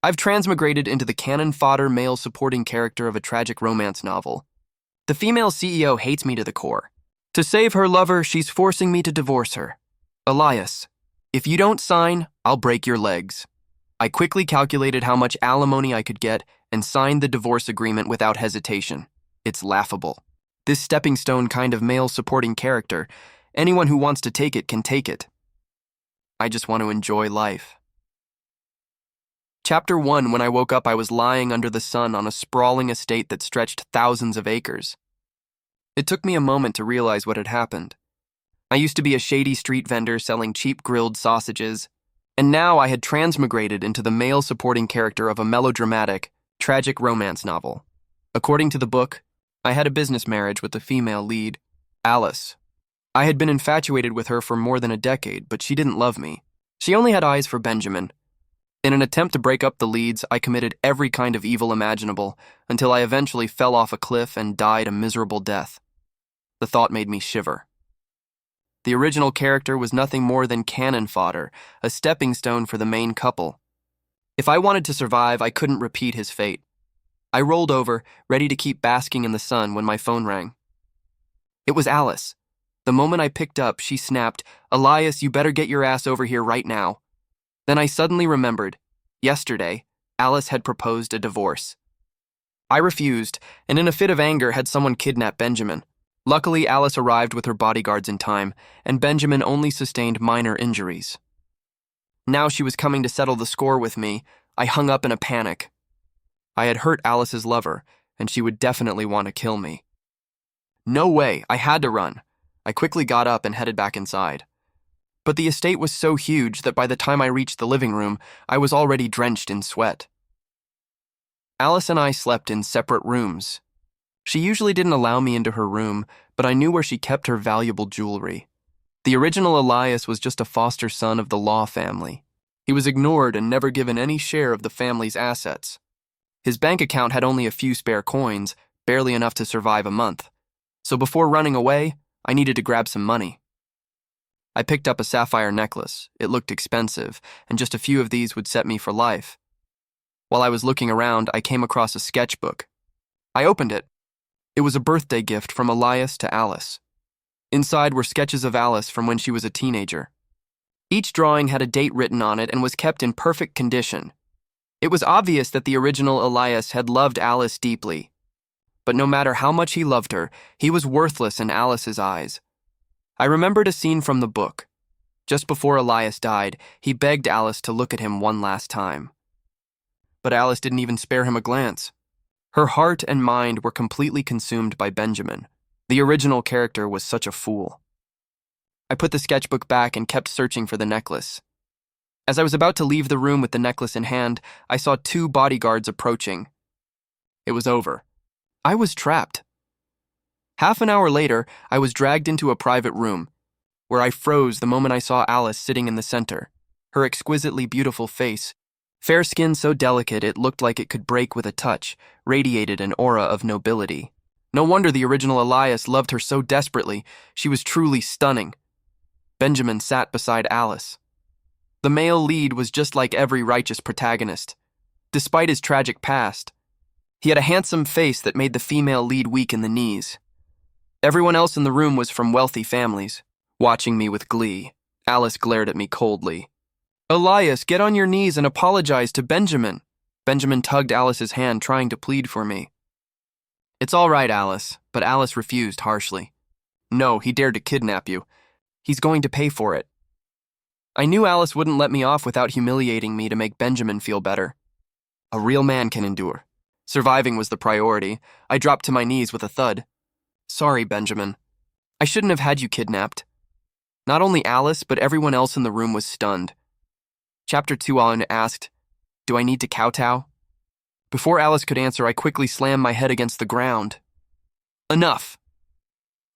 I've transmigrated into the cannon fodder male supporting character of a tragic romance novel. The female CEO hates me to the core. To save her lover, she's forcing me to divorce her. Elias, if you don't sign, I'll break your legs. I quickly calculated how much alimony I could get and signed the divorce agreement without hesitation. It's laughable. This stepping stone kind of male supporting character, anyone who wants to take it can take it. I just want to enjoy life. Chapter 1. When I woke up, I was lying under the sun on a sprawling estate that stretched thousands of acres. It took me a moment to realize what had happened. I used to be a shady street vendor selling cheap grilled sausages, and now I had transmigrated into the male supporting character of a melodramatic, tragic romance novel. According to the book, I had a business marriage with the female lead, Alice. I had been infatuated with her for more than a decade, but she didn't love me. She only had eyes for Benjamin. In an attempt to break up the leads, I committed every kind of evil imaginable until I eventually fell off a cliff and died a miserable death. The thought made me shiver. The original character was nothing more than cannon fodder, a stepping stone for the main couple. If I wanted to survive, I couldn't repeat his fate. I rolled over, ready to keep basking in the sun when my phone rang. It was Alice. The moment I picked up, she snapped, "Elias, you better get your ass over here right now." Then I suddenly remembered. Yesterday, Alice had proposed a divorce. I refused, and in a fit of anger had someone kidnap Benjamin. Luckily, Alice arrived with her bodyguards in time, and Benjamin only sustained minor injuries. Now she was coming to settle the score with me. I hung up in a panic. I had hurt Alice's lover, and she would definitely want to kill me. No way, I had to run. I quickly got up and headed back inside. But the estate was so huge that by the time I reached the living room, I was already drenched in sweat. Alice and I slept in separate rooms. She usually didn't allow me into her room, but I knew where she kept her valuable jewelry. The original Elias was just a foster son of the Law family. He was ignored and never given any share of the family's assets. His bank account had only a few spare coins, barely enough to survive a month. So before running away, I needed to grab some money. I picked up a sapphire necklace. It looked expensive, and just a few of these would set me for life. While I was looking around, I came across a sketchbook. I opened it. It was a birthday gift from Elias to Alice. Inside were sketches of Alice from when she was a teenager. Each drawing had a date written on it and was kept in perfect condition. It was obvious that the original Elias had loved Alice deeply. But no matter how much he loved her, he was worthless in Alice's eyes. I remembered a scene from the book. Just before Elias died, he begged Alice to look at him one last time. But Alice didn't even spare him a glance. Her heart and mind were completely consumed by Benjamin. The original character was such a fool. I put the sketchbook back and kept searching for the necklace. As I was about to leave the room with the necklace in hand, I saw 2 bodyguards approaching. It was over. I was trapped. Half an hour later, I was dragged into a private room, where I froze the moment I saw Alice sitting in the center, her exquisitely beautiful face, fair skin so delicate it looked like it could break with a touch, radiated an aura of nobility. No wonder the original Elias loved her so desperately. She was truly stunning. Benjamin sat beside Alice. The male lead was just like every righteous protagonist. Despite his tragic past, he had a handsome face that made the female lead weak in the knees. Everyone else in the room was from wealthy families. Watching me with glee, Alice glared at me coldly. "Elias, get on your knees and apologize to Benjamin." Benjamin tugged Alice's hand, trying to plead for me. "It's all right, Alice," but Alice refused harshly. "No, he dared to kidnap you. He's going to pay for it." I knew Alice wouldn't let me off without humiliating me to make Benjamin feel better. A real man can endure. Surviving was the priority. I dropped to my knees with a thud. "Sorry, Benjamin. I shouldn't have had you kidnapped." Not only Alice, but everyone else in the room was stunned. Chapter 2 on asked, "Do I need to kowtow?" Before Alice could answer, I quickly slammed my head against the ground. "Enough!"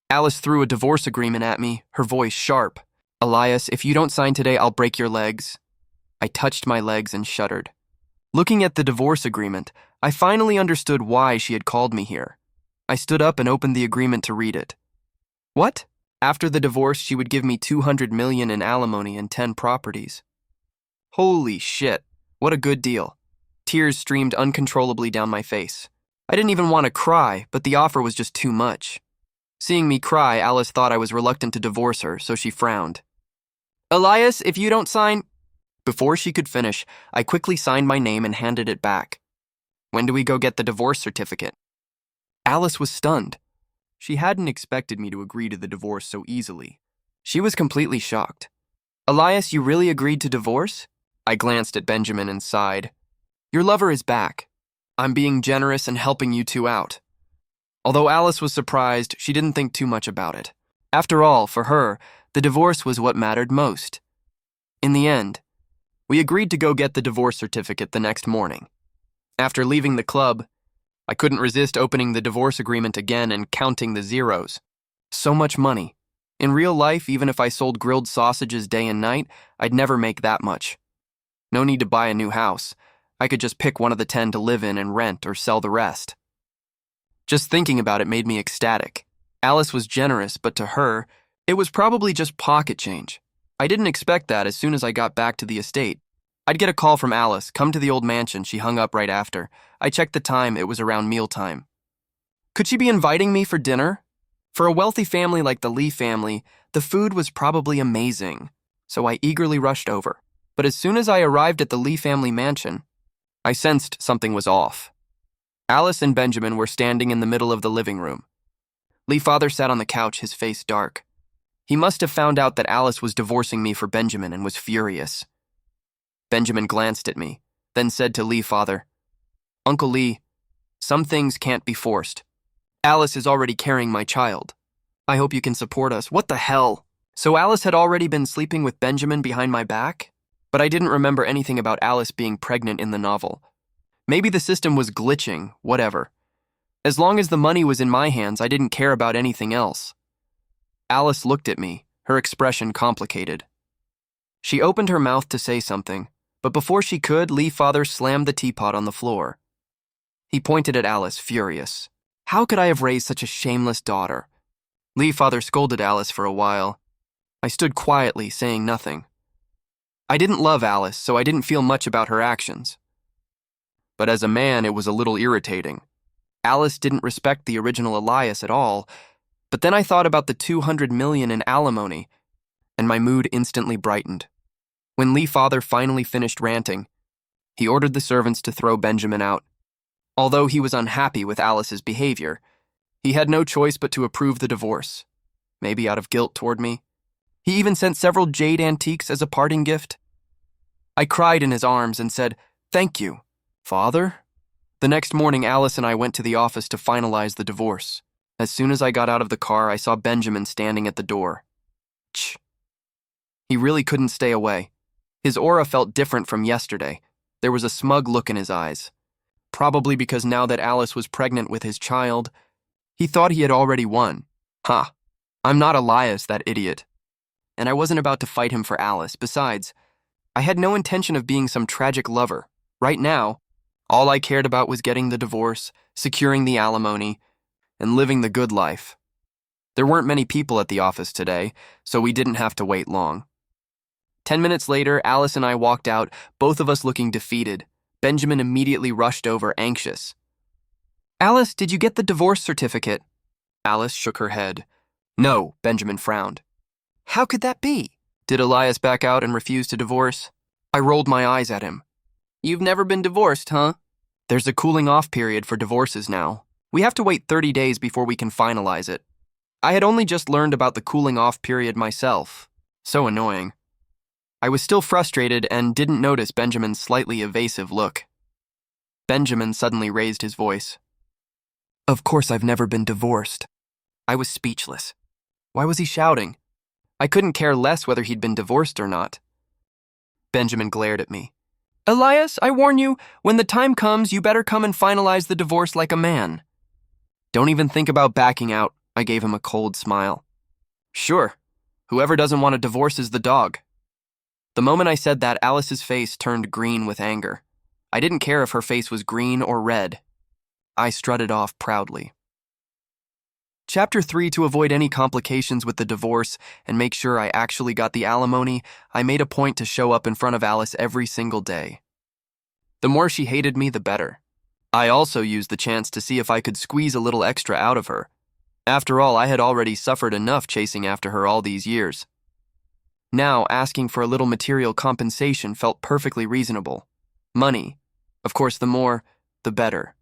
Alice threw a divorce agreement at me, her voice sharp. "Elias, if you don't sign today, I'll break your legs." I touched my legs and shuddered. Looking at the divorce agreement, I finally understood why she had called me here. I stood up and opened the agreement to read it. What? After the divorce, she would give me $200 million in alimony and 10 properties. Holy shit, what a good deal. Tears streamed uncontrollably down my face. I didn't even want to cry, but the offer was just too much. Seeing me cry, Alice thought I was reluctant to divorce her, so she frowned. "Elias, if you don't sign—" Before she could finish, I quickly signed my name and handed it back. "When do we go get the divorce certificate?" Alice was stunned. She hadn't expected me to agree to the divorce so easily. She was completely shocked. "Elias, you really agreed to divorce?" I glanced at Benjamin and sighed. "Your lover is back. I'm being generous and helping you two out." Although Alice was surprised, she didn't think too much about it. After all, for her, the divorce was what mattered most. In the end, we agreed to go get the divorce certificate the next morning. After leaving the club, I couldn't resist opening the divorce agreement again and counting the zeros. So much money. In real life, even if I sold grilled sausages day and night, I'd never make that much. No need to buy a new house. I could just pick one of the 10 to live in and rent or sell the rest. Just thinking about it made me ecstatic. Alice was generous, but to her, it was probably just pocket change. I didn't expect that as soon as I got back to the estate. I'd get a call from Alice, come to the old mansion. She hung up right after. I checked the time, it was around mealtime. Could she be inviting me for dinner? For a wealthy family like the Lee family, the food was probably amazing, so I eagerly rushed over. But as soon as I arrived at the Lee family mansion, I sensed something was off. Alice and Benjamin were standing in the middle of the living room. Lee father sat on the couch, his face dark. He must have found out that Alice was divorcing me for Benjamin and was furious. Benjamin glanced at me, then said to Lee father, "Uncle Lee, some things can't be forced. Alice is already carrying my child. I hope you can support us." What the hell? So Alice had already been sleeping with Benjamin behind my back? But I didn't remember anything about Alice being pregnant in the novel. Maybe the system was glitching, whatever. As long as the money was in my hands, I didn't care about anything else. Alice looked at me, her expression complicated. She opened her mouth to say something, but before she could, Lee father slammed the teapot on the floor. He pointed at Alice, furious. How could I have raised such a shameless daughter? Lee father scolded Alice for a while. I stood quietly, saying nothing. I didn't love Alice, so I didn't feel much about her actions. But as a man, it was a little irritating. Alice didn't respect the original Elias at all, but then I thought about the $200 million in alimony, and my mood instantly brightened. When Lee father finally finished ranting, he ordered the servants to throw Benjamin out. Although he was unhappy with Alice's behavior, he had no choice but to approve the divorce, maybe out of guilt toward me. He even sent several jade antiques as a parting gift. I cried in his arms and said, "Thank you, Father." The next morning, Alice and I went to the office to finalize the divorce. As soon as I got out of the car, I saw Benjamin standing at the door. Ch. He really couldn't stay away. His aura felt different from yesterday. There was a smug look in his eyes. Probably because now that Alice was pregnant with his child, he thought he had already won. Ha! I'm not Elias, that idiot. And I wasn't about to fight him for Alice. Besides, I had no intention of being some tragic lover. Right now, all I cared about was getting the divorce, securing the alimony, and living the good life. There weren't many people at the office today, so we didn't have to wait long. 10 minutes later, Alice and I walked out, both of us looking defeated. Benjamin immediately rushed over, anxious. "Alice, did you get the divorce certificate?" Alice shook her head. "No," Benjamin frowned. "How could that be? Did Elias back out and refuse to divorce?" I rolled my eyes at him. "You've never been divorced, huh?" "There's a cooling-off period for divorces now. We have to wait 30 days before we can finalize it." I had only just learned about the cooling-off period myself. So annoying. I was still frustrated and didn't notice Benjamin's slightly evasive look. Benjamin suddenly raised his voice. "Of course I've never been divorced." I was speechless. Why was he shouting? I couldn't care less whether he'd been divorced or not. Benjamin glared at me. "Elias, I warn you, when the time comes, you better come and finalize the divorce like a man." "Don't even think about backing out," I gave him a cold smile. "Sure, whoever doesn't want a divorce is the dog." The moment I said that, Alice's face turned green with anger. I didn't care if her face was green or red. I strutted off proudly. Chapter 3. To avoid any complications with the divorce and make sure I actually got the alimony, I made a point to show up in front of Alice every single day. The more she hated me, the better. I also used the chance to see if I could squeeze a little extra out of her. After all, I had already suffered enough chasing after her all these years. Now, asking for a little material compensation felt perfectly reasonable. Money. Of course, the more, the better.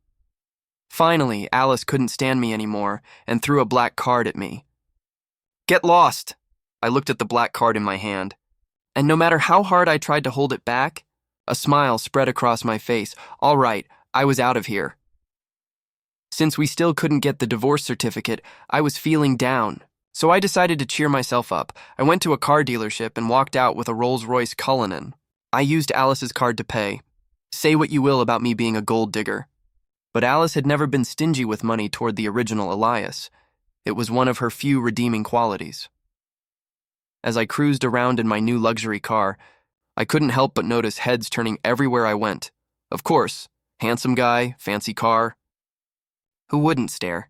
Finally, Alice couldn't stand me anymore and threw a black card at me. "Get lost!" I looked at the black card in my hand, and no matter how hard I tried to hold it back, a smile spread across my face. All right, I was out of here. Since we still couldn't get the divorce certificate, I was feeling down, so I decided to cheer myself up. I went to a car dealership and walked out with a Rolls-Royce Cullinan. I used Alice's card to pay. Say what you will about me being a gold digger, but Alice had never been stingy with money toward the original Elias. It was one of her few redeeming qualities. As I cruised around in my new luxury car, I couldn't help but notice heads turning everywhere I went. Of course, handsome guy, fancy car. Who wouldn't stare?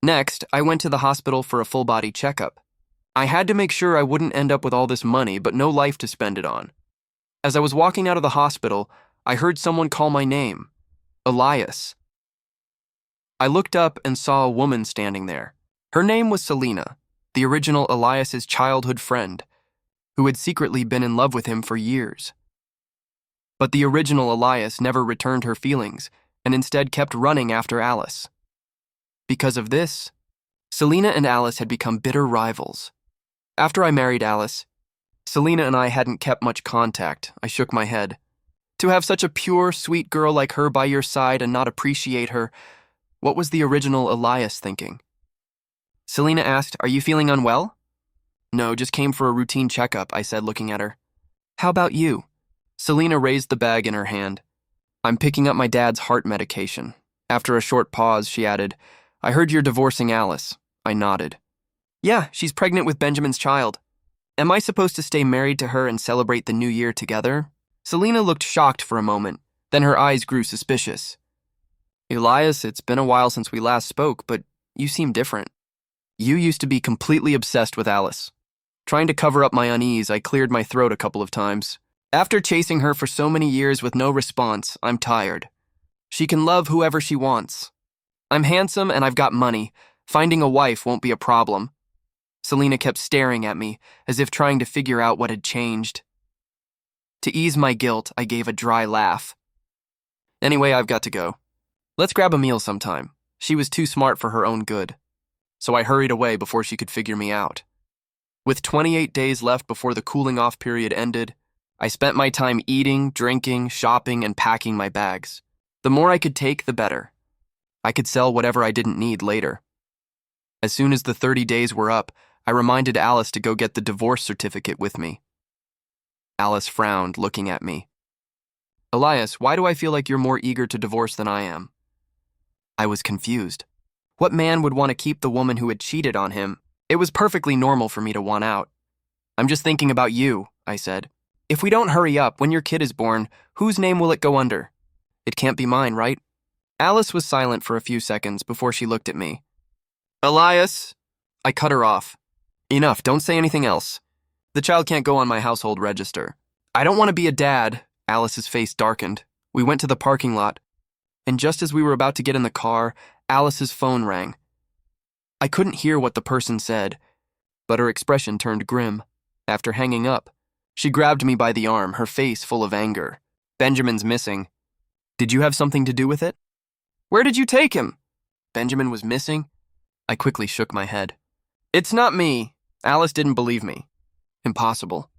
Next, I went to the hospital for a full-body checkup. I had to make sure I wouldn't end up with all this money but no life to spend it on. As I was walking out of the hospital, I heard someone call my name, Elias. I looked up and saw a woman standing there. Her name was Selena, the original Elias's childhood friend, who had secretly been in love with him for years. But the original Elias never returned her feelings and instead kept running after Alice. Because of this, Selena and Alice had become bitter rivals. After I married Alice, Selena and I hadn't kept much contact. I shook my head. To have such a pure, sweet girl like her by your side and not appreciate her, what was the original Elias thinking? Selena asked, "Are you feeling unwell?" "No, just came for a routine checkup," I said, looking at her. "How about you?" Selena raised the bag in her hand. "I'm picking up my dad's heart medication." After a short pause, she added, "I heard you're divorcing Alice." I nodded. "Yeah, she's pregnant with Benjamin's child. Am I supposed to stay married to her and celebrate the new year together?" Selena looked shocked for a moment, then her eyes grew suspicious. "Elias, it's been a while since we last spoke, but you seem different. You used to be completely obsessed with Alice." Trying to cover up my unease, I cleared my throat a couple of times. After chasing her for so many years with no response, I'm tired. She can love whoever she wants. I'm handsome and I've got money. Finding a wife won't be a problem. Selena kept staring at me, as if trying to figure out what had changed. To ease my guilt, I gave a dry laugh. "Anyway, I've got to go. Let's grab a meal sometime." She was too smart for her own good, so I hurried away before she could figure me out. With 28 days left before the cooling-off period ended, I spent my time eating, drinking, shopping, and packing my bags. The more I could take, the better. I could sell whatever I didn't need later. As soon as the 30 days were up, I reminded Alice to go get the divorce certificate with me. Alice frowned, looking at me. "Elias, why do I feel like you're more eager to divorce than I am?" I was confused. What man would want to keep the woman who had cheated on him? It was perfectly normal for me to want out. "I'm just thinking about you," I said. "If we don't hurry up, when your kid is born, whose name will it go under? It can't be mine, right?" Alice was silent for a few seconds before she looked at me. "Elias!" I cut her off. "Enough, don't say anything else. The child can't go on my household register." "I don't want to be a dad." Alice's face darkened. We went to the parking lot, and just as we were about to get in the car, Alice's phone rang. I couldn't hear what the person said, but her expression turned grim. After hanging up, she grabbed me by the arm, her face full of anger. "Benjamin's missing. Did you have something to do with it?" "Where did you take him?" "Benjamin was missing?" I quickly shook my head. "It's not me." Alice didn't believe me. "Impossible.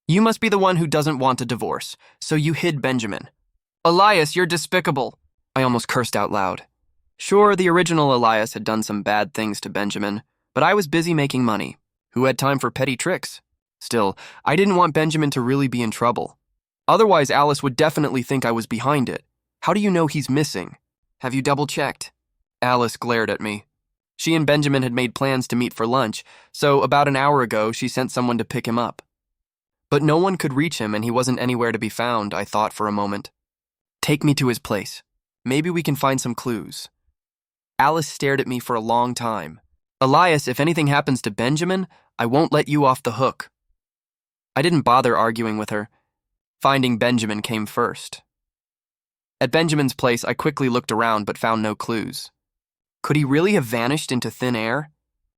You must be the one who doesn't want a divorce, so you hid Benjamin." "Elias, you're despicable." I almost cursed out loud. Sure, the original Elias had done some bad things to Benjamin, but I was busy making money. Who had time for petty tricks? Still, I didn't want Benjamin to really be in trouble. Otherwise, Alice would definitely think I was behind it. "How do you know he's missing? Have you double-checked?" Alice glared at me. She and Benjamin had made plans to meet for lunch, so about an hour ago, she sent someone to pick him up. But no one could reach him and he wasn't anywhere to be found, I thought for a moment. "Take me to his place. Maybe we can find some clues." Alice stared at me for a long time. "Elias, if anything happens to Benjamin, I won't let you off the hook." I didn't bother arguing with her. Finding Benjamin came first. At Benjamin's place, I quickly looked around but found no clues. Could he really have vanished into thin air?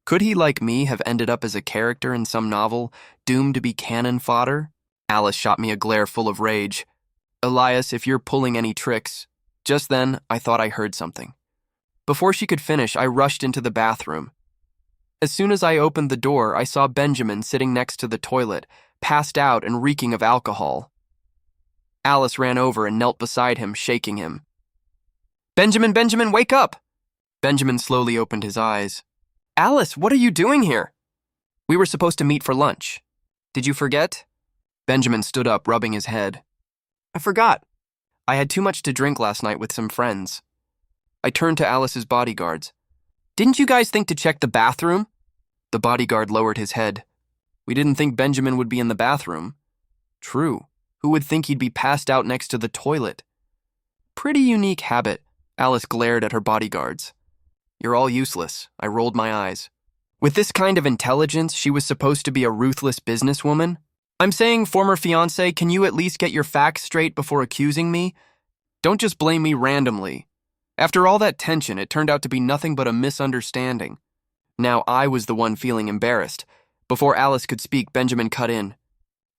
Could he, like me, have ended up as a character in some novel, doomed to be cannon fodder? Alice shot me a glare full of rage. Elias, if you're pulling any tricks. Just then, I thought I heard something. Before she could finish, I rushed into the bathroom. As soon as I opened the door, I saw Benjamin sitting next to the toilet, passed out and reeking of alcohol. Alice ran over and knelt beside him, shaking him. "Benjamin, Benjamin, wake up!" Benjamin slowly opened his eyes. "Alice, what are you doing here?" "We were supposed to meet for lunch. Did you forget?" Benjamin stood up, rubbing his head. "I forgot. I had too much to drink last night with some friends." I turned to Alice's bodyguards. "Didn't you guys think to check the bathroom?" The bodyguard lowered his head. "We didn't think Benjamin would be in the bathroom." "True. Who would think he'd be passed out next to the toilet?" "Pretty unique habit." Alice glared at her bodyguards. "You're all useless." I rolled my eyes. With this kind of intelligence, she was supposed to be a ruthless businesswoman? I'm saying, former fiancé, can you at least get your facts straight before accusing me? Don't just blame me randomly. After all that tension, it turned out to be nothing but a misunderstanding. Now I was the one feeling embarrassed. Before Alice could speak, Benjamin cut in.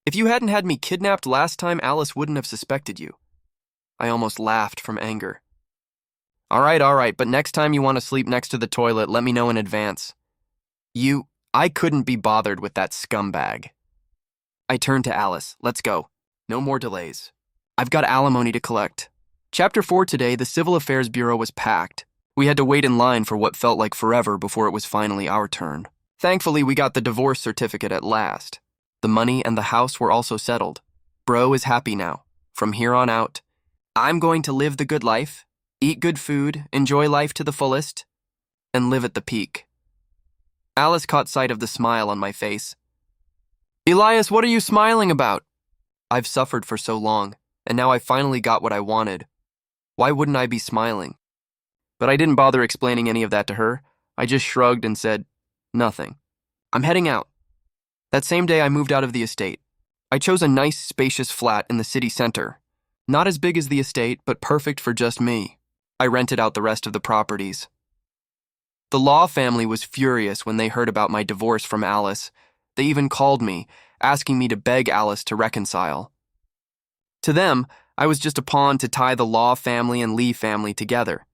"If you hadn't had me kidnapped last time, Alice wouldn't have suspected you." I almost laughed from anger. All right, but next time you want to sleep next to the toilet, let me know in advance." I couldn't be bothered with that scumbag. I turned to Alice. "Let's go. No more delays. I've got alimony to collect." Chapter 4 today, the Civil Affairs Bureau was packed. We had to wait in line for what felt like forever before it was finally our turn. Thankfully, we got the divorce certificate at last. The money and the house were also settled. Bro is happy now. From here on out, I'm going to live the good life, eat good food, enjoy life to the fullest, and live at the peak. Alice caught sight of the smile on my face. "Elias, what are you smiling about?" "I've suffered for so long, and now I finally got what I wanted. Why wouldn't I be smiling?" But I didn't bother explaining any of that to her. I just shrugged and said, "Nothing. I'm heading out." That same day, I moved out of the estate. I chose a nice, spacious flat in the city center. Not as big as the estate, but perfect for just me. I rented out the rest of the properties. The Law family was furious when they heard about my divorce from Alice. They even called me, asking me to beg Alice to reconcile. To them, I was just a pawn to tie the Law family and Lee family together.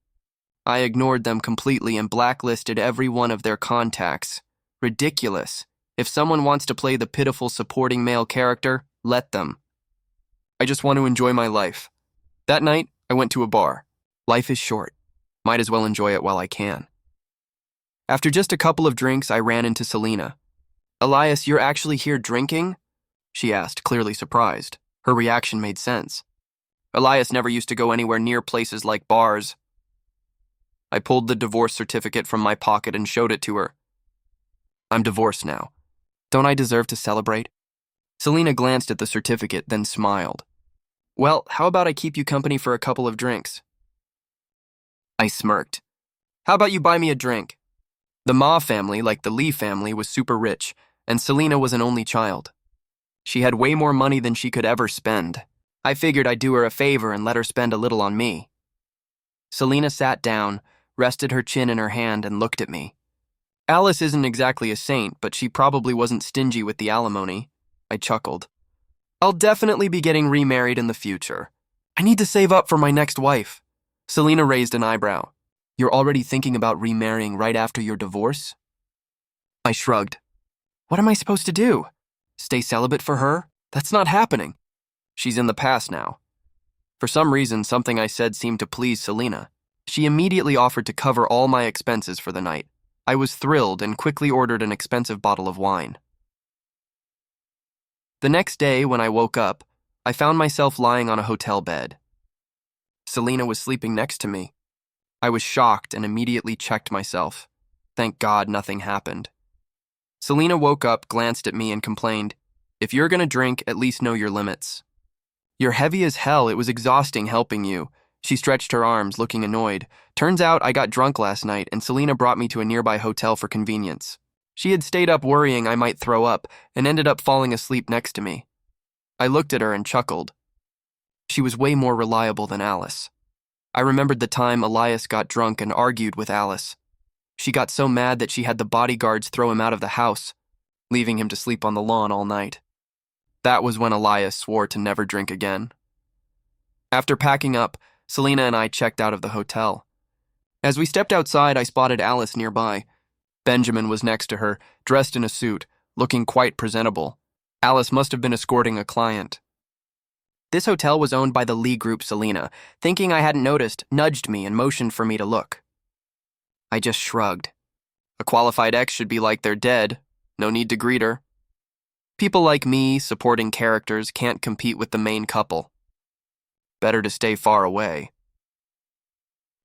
I ignored them completely and blacklisted every one of their contacts. Ridiculous. If someone wants to play the pitiful supporting male character, let them. I just want to enjoy my life. That night, I went to a bar. Life is short. Might as well enjoy it while I can. After just a couple of drinks, I ran into Selena. "Elias, you're actually here drinking?" she asked, clearly surprised. Her reaction made sense. Elias never used to go anywhere near places like bars. I pulled the divorce certificate from my pocket and showed it to her. "I'm divorced now. Don't I deserve to celebrate?" Selena glanced at the certificate, then smiled. "Well, how about I keep you company for a couple of drinks?" I smirked. "How about you buy me a drink?" The Ma family, like the Lee family, was super rich, and Selena was an only child. She had way more money than she could ever spend. I figured I'd do her a favor and let her spend a little on me. Selena sat down, rested her chin in her hand, and looked at me. Alice isn't exactly a saint, but she probably wasn't stingy with the alimony. I chuckled. "I'll definitely be getting remarried in the future. I need to save up for my next wife." Selena raised an eyebrow. "You're already thinking about remarrying right after your divorce?" I shrugged. "What am I supposed to do? Stay celibate for her? That's not happening. She's in the past now." For some reason, something I said seemed to please Selena. She immediately offered to cover all my expenses for the night. I was thrilled and quickly ordered an expensive bottle of wine. The next day, when I woke up, I found myself lying on a hotel bed. Selena was sleeping next to me. I was shocked and immediately checked myself. Thank God nothing happened. Selena woke up, glanced at me, and complained, "If you're gonna drink, at least know your limits." "You're heavy as hell. It was exhausting helping you." She stretched her arms, looking annoyed. "Turns out I got drunk last night, and Selena brought me to a nearby hotel for convenience. She had stayed up worrying I might throw up, and ended up falling asleep next to me." I looked at her and chuckled. She was way more reliable than Alice. I remembered the time Elias got drunk and argued with Alice. She got so mad that she had the bodyguards throw him out of the house, leaving him to sleep on the lawn all night. That was when Elias swore to never drink again. After packing up, Selena and I checked out of the hotel. As we stepped outside, I spotted Alice nearby. Benjamin was next to her, dressed in a suit, looking quite presentable. Alice must have been escorting a client. This hotel was owned by the Lee Group. Selena, thinking I hadn't noticed, nudged me and motioned for me to look. I just shrugged. A qualified ex should be like they're dead. No need to greet her. People like me, supporting characters, can't compete with the main couple. Better to stay far away.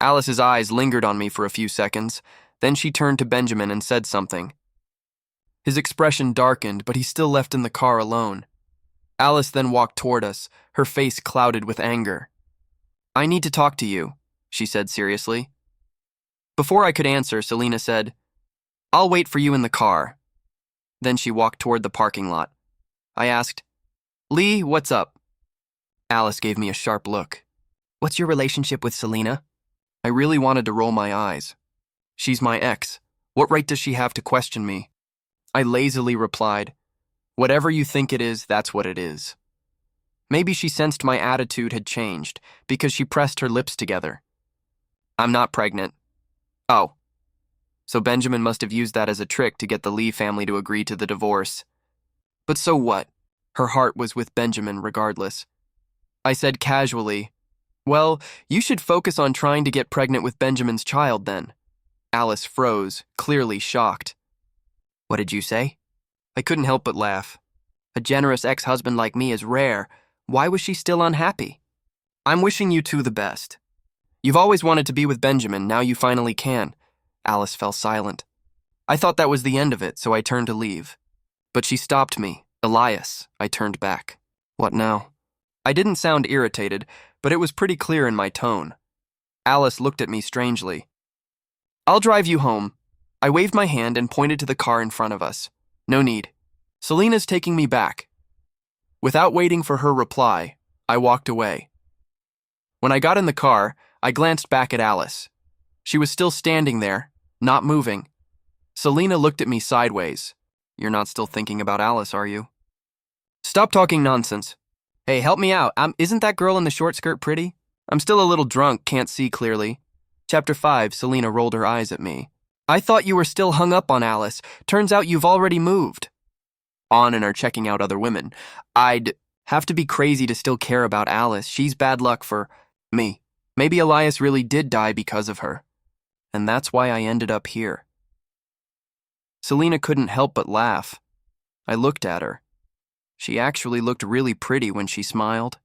Alice's eyes lingered on me for a few seconds, then she turned to Benjamin and said something. His expression darkened, but he still left in the car alone. Alice then walked toward us, her face clouded with anger. "I need to talk to you," she said seriously. Before I could answer, Selena said, "I'll wait for you in the car." Then she walked toward the parking lot. I asked, "Lee, what's up?" Alice gave me a sharp look. "What's your relationship with Selena?" I really wanted to roll my eyes. She's my ex. What right does she have to question me? I lazily replied, "Whatever you think it is, that's what it is." Maybe she sensed my attitude had changed because she pressed her lips together. "I'm not pregnant." "Oh." So Benjamin must have used that as a trick to get the Lee family to agree to the divorce. But so what? Her heart was with Benjamin regardless. I said casually, "Well, you should focus on trying to get pregnant with Benjamin's child then." Alice froze, clearly shocked. "What did you say?" I couldn't help but laugh. A generous ex-husband like me is rare. Why was she still unhappy? "I'm wishing you two the best. You've always wanted to be with Benjamin, now you finally can." Alice fell silent. I thought that was the end of it, so I turned to leave. But she stopped me. "Elias," I turned back. "What now?" I didn't sound irritated, but it was pretty clear in my tone. Alice looked at me strangely. "I'll drive you home." I waved my hand and pointed to the car in front of us. "No need. Selena's taking me back." Without waiting for her reply, I walked away. When I got in the car, I glanced back at Alice. She was still standing there, not moving. Selena looked at me sideways. "You're not still thinking about Alice, are you?" "Stop talking nonsense. Hey, help me out. Isn't that girl in the short skirt pretty? I'm still a little drunk, can't see clearly." Chapter 5, Selena rolled her eyes at me. "I thought you were still hung up on Alice. Turns out you've already moved on and are checking out other women. I'd have to be crazy to still care about Alice. She's bad luck for me. Maybe Elias really did die because of her. And that's why I ended up here." Selena couldn't help but laugh. I looked at her. She actually looked really pretty when she smiled.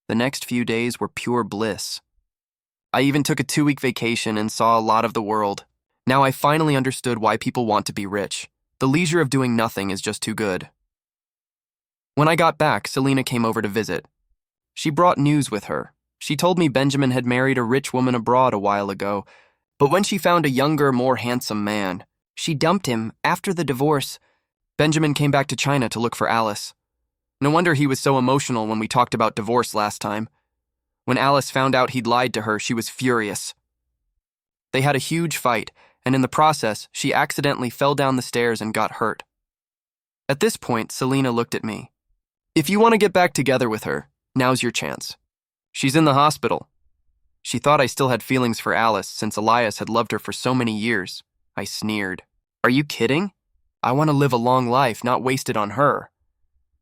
The next few days were pure bliss. I even took a 2-week vacation and saw a lot of the world. Now I finally understood why people want to be rich. The leisure of doing nothing is just too good. When I got back, Selena came over to visit. She brought news with her. She told me Benjamin had married a rich woman abroad a while ago, but when she found a younger, more handsome man, she dumped him after the divorce. Benjamin came back to China to look for Alice. No wonder he was so emotional when we talked about divorce last time. When Alice found out he'd lied to her, she was furious. They had a huge fight, and in the process, she accidentally fell down the stairs and got hurt. At this point, Selena looked at me. "If you want to get back together with her, now's your chance. She's in the hospital." She thought I still had feelings for Alice since Elias had loved her for so many years. I sneered. "Are you kidding? I want to live a long life, not waste it on her."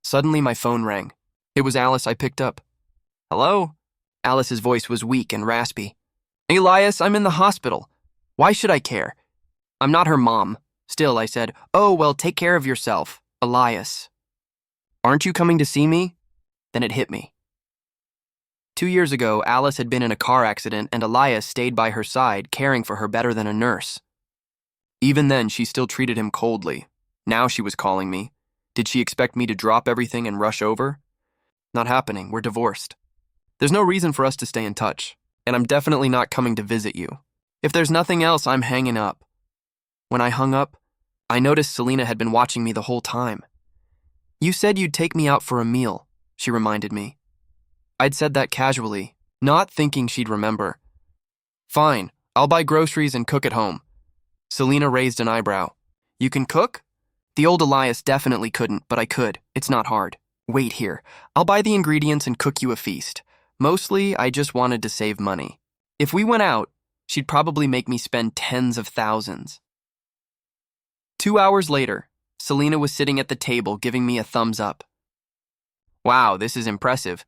Suddenly, my phone rang. It was Alice. I picked up. "Hello?" Alice's voice was weak and raspy. "Elias, I'm in the hospital. Why should I care? I'm not her mom." Still, I said, "Oh, well, take care of yourself, Elias." "Aren't you coming to see me?" Then it hit me. 2 years ago, Alice had been in a car accident and Elias stayed by her side, caring for her better than a nurse. Even then, she still treated him coldly. Now she was calling me. Did she expect me to drop everything and rush over? Not happening. We're divorced. There's no reason for us to stay in touch, and I'm definitely not coming to visit you. If there's nothing else, I'm hanging up. When I hung up, I noticed Selena had been watching me the whole time. "You said you'd take me out for a meal," she reminded me. I'd said that casually, not thinking she'd remember. Fine, I'll buy groceries and cook at home. Selena raised an eyebrow. You can cook? The old Elias definitely couldn't, but I could. It's not hard. Wait here. I'll buy the ingredients and cook you a feast. Mostly, I just wanted to save money. If we went out, she'd probably make me spend tens of thousands. 2 hours later, Selena was sitting at the table giving me a thumbs up. Wow, this is impressive.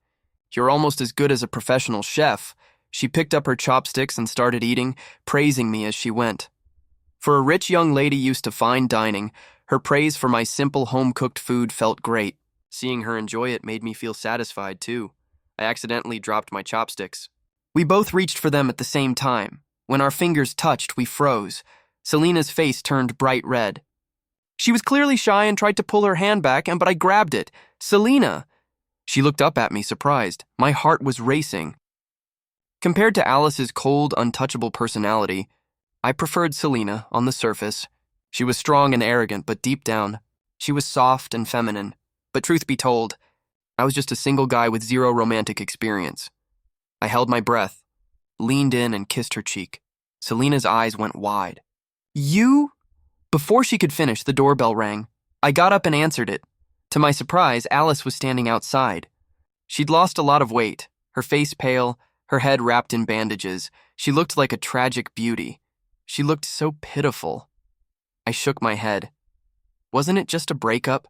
You're almost as good as a professional chef. She picked up her chopsticks and started eating, praising me as she went. For a rich young lady used to fine dining, her praise for my simple home-cooked food felt great. Seeing her enjoy it made me feel satisfied, too. I accidentally dropped my chopsticks. We both reached for them at the same time. When our fingers touched, we froze. Selena's face turned bright red. She was clearly shy and tried to pull her hand back, but I grabbed it. Selena! She looked up at me, surprised. My heart was racing. Compared to Alice's cold, untouchable personality, I preferred Selena on the surface. She was strong and arrogant, but deep down, she was soft and feminine. But truth be told, I was just a single guy with zero romantic experience. I held my breath, leaned in and kissed her cheek. Selena's eyes went wide. You? Before she could finish, the doorbell rang. I got up and answered it. To my surprise, Alice was standing outside. She'd lost a lot of weight, her face pale, her head wrapped in bandages. She looked like a tragic beauty. She looked so pitiful. I shook my head. Wasn't it just a breakup?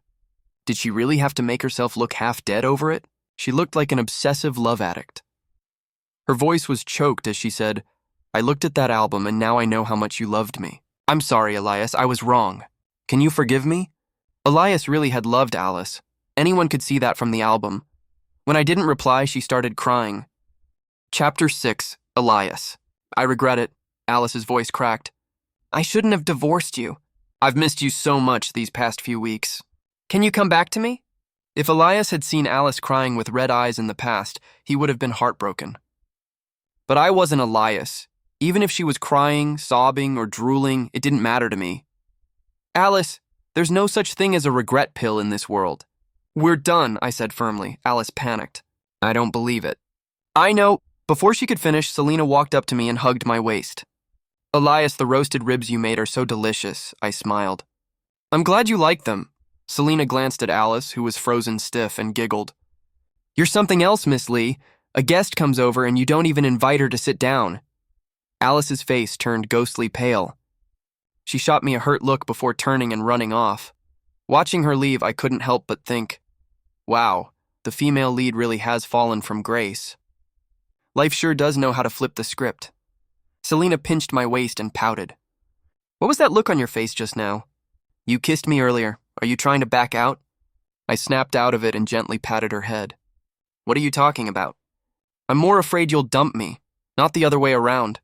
Did she really have to make herself look half dead over it? She looked like an obsessive love addict. Her voice was choked as she said, I looked at that album and now I know how much you loved me. I'm sorry, Elias, I was wrong. Can you forgive me? Elias really had loved Alice. Anyone could see that from the album. When I didn't reply, she started crying. Chapter 6, Elias. I regret it. Alice's voice cracked. I shouldn't have divorced you. I've missed you so much these past few weeks. Can you come back to me? If Elias had seen Alice crying with red eyes in the past, he would have been heartbroken. But I wasn't Elias. Even if she was crying, sobbing, or drooling, it didn't matter to me. Alice, there's no such thing as a regret pill in this world. We're done, I said firmly. Alice panicked. I don't believe it. I know. Before she could finish, Selena walked up to me and hugged my waist. Elias, the roasted ribs you made are so delicious, I smiled. I'm glad you like them. Selena glanced at Alice, who was frozen stiff, and giggled. You're something else, Miss Lee. A guest comes over and you don't even invite her to sit down. Alice's face turned ghostly pale. She shot me a hurt look before turning and running off. Watching her leave, I couldn't help but think, wow, the female lead really has fallen from grace. Life sure does know how to flip the script. Selena pinched my waist and pouted. What was that look on your face just now? You kissed me earlier. Are you trying to back out? I snapped out of it and gently patted her head. What are you talking about? I'm more afraid you'll dump me, not the other way around.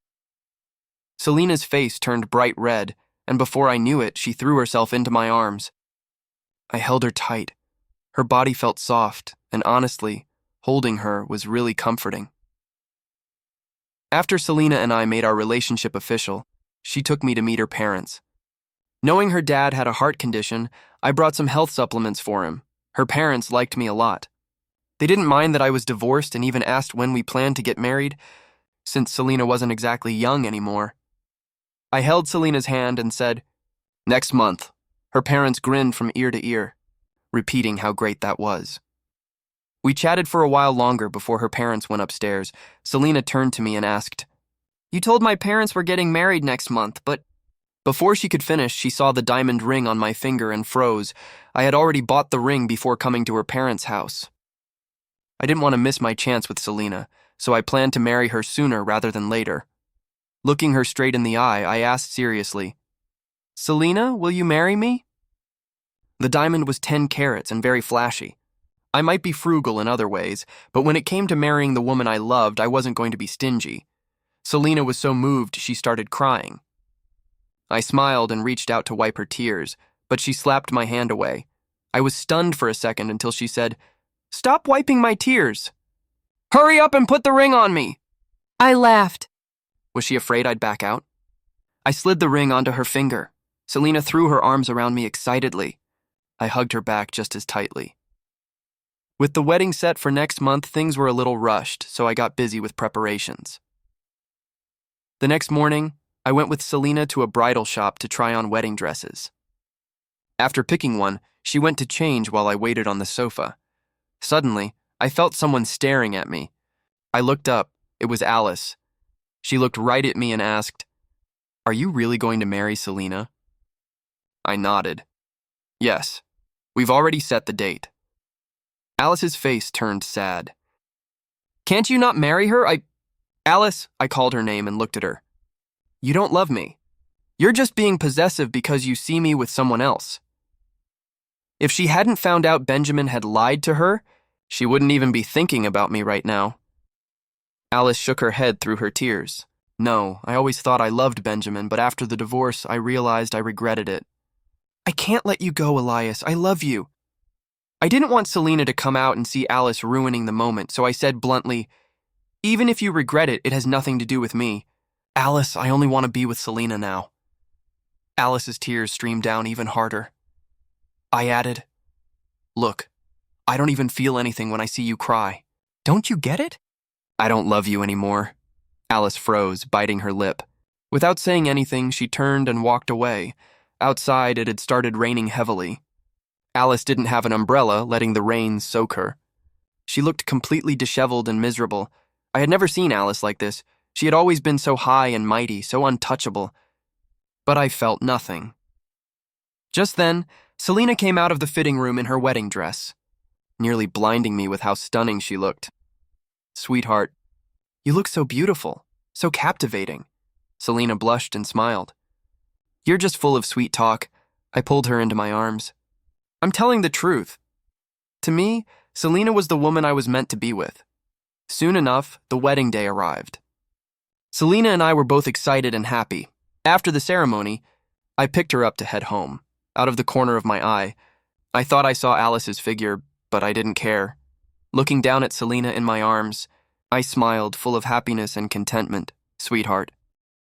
Selena's face turned bright red, and before I knew it, she threw herself into my arms. I held her tight. Her body felt soft, and honestly, holding her was really comforting. After Selena and I made our relationship official, she took me to meet her parents. Knowing her dad had a heart condition, I brought some health supplements for him. Her parents liked me a lot. They didn't mind that I was divorced and even asked when we planned to get married, since Selena wasn't exactly young anymore. I held Selena's hand and said, next month. Her parents grinned from ear to ear, repeating how great that was. We chatted for a while longer before her parents went upstairs. Selena turned to me and asked, You told my parents we're getting married next month, but... Before she could finish, she saw the diamond ring on my finger and froze. I had already bought the ring before coming to her parents' house. I didn't want to miss my chance with Selena, so I planned to marry her sooner rather than later. Looking her straight in the eye, I asked seriously, Selena, will you marry me? The diamond was 10 carats and very flashy. I might be frugal in other ways, but when it came to marrying the woman I loved, I wasn't going to be stingy. Selena was so moved she started crying. I smiled and reached out to wipe her tears, but she slapped my hand away. I was stunned for a second until she said, Stop wiping my tears. Hurry up and put the ring on me. I laughed. Was she afraid I'd back out? I slid the ring onto her finger. Selena threw her arms around me excitedly. I hugged her back just as tightly. With the wedding set for next month, things were a little rushed, so I got busy with preparations. The next morning, I went with Selena to a bridal shop to try on wedding dresses. After picking one, she went to change while I waited on the sofa. Suddenly, I felt someone staring at me. I looked up. It was Alice. She looked right at me and asked, "Are you really going to marry Selena?" I nodded. "Yes. We've already set the date." Alice's face turned sad. "Can't you not marry her? Alice," I called her name and looked at her. "You don't love me. You're just being possessive because you see me with someone else." If she hadn't found out Benjamin had lied to her, she wouldn't even be thinking about me right now. Alice shook her head through her tears. "No, I always thought I loved Benjamin, but after the divorce, I realized I regretted it." "I can't let you go, Elias. I love you." I didn't want Selena to come out and see Alice ruining the moment, so I said bluntly, "Even if you regret it, it has nothing to do with me. Alice, I only want to be with Selena now." Alice's tears streamed down even harder. I added, "Look, I don't even feel anything when I see you cry. Don't you get it?" "I don't love you anymore." Alice froze, biting her lip. Without saying anything, she turned and walked away. Outside, it had started raining heavily. Alice didn't have an umbrella, letting the rain soak her. She looked completely disheveled and miserable. I had never seen Alice like this. She had always been so high and mighty, so untouchable. But I felt nothing. Just then, Selena came out of the fitting room in her wedding dress, nearly blinding me with how stunning she looked. "Sweetheart, you look so beautiful, so captivating." Selena blushed and smiled. "You're just full of sweet talk." I pulled her into my arms. "I'm telling the truth. To me, Selena was the woman I was meant to be with." Soon enough, the wedding day arrived. Selena and I were both excited and happy. After the ceremony, I picked her up to head home. Out of the corner of my eye, I thought I saw Alice's figure, but I didn't care. Looking down at Selena in my arms, I smiled, full of happiness and contentment. "Sweetheart,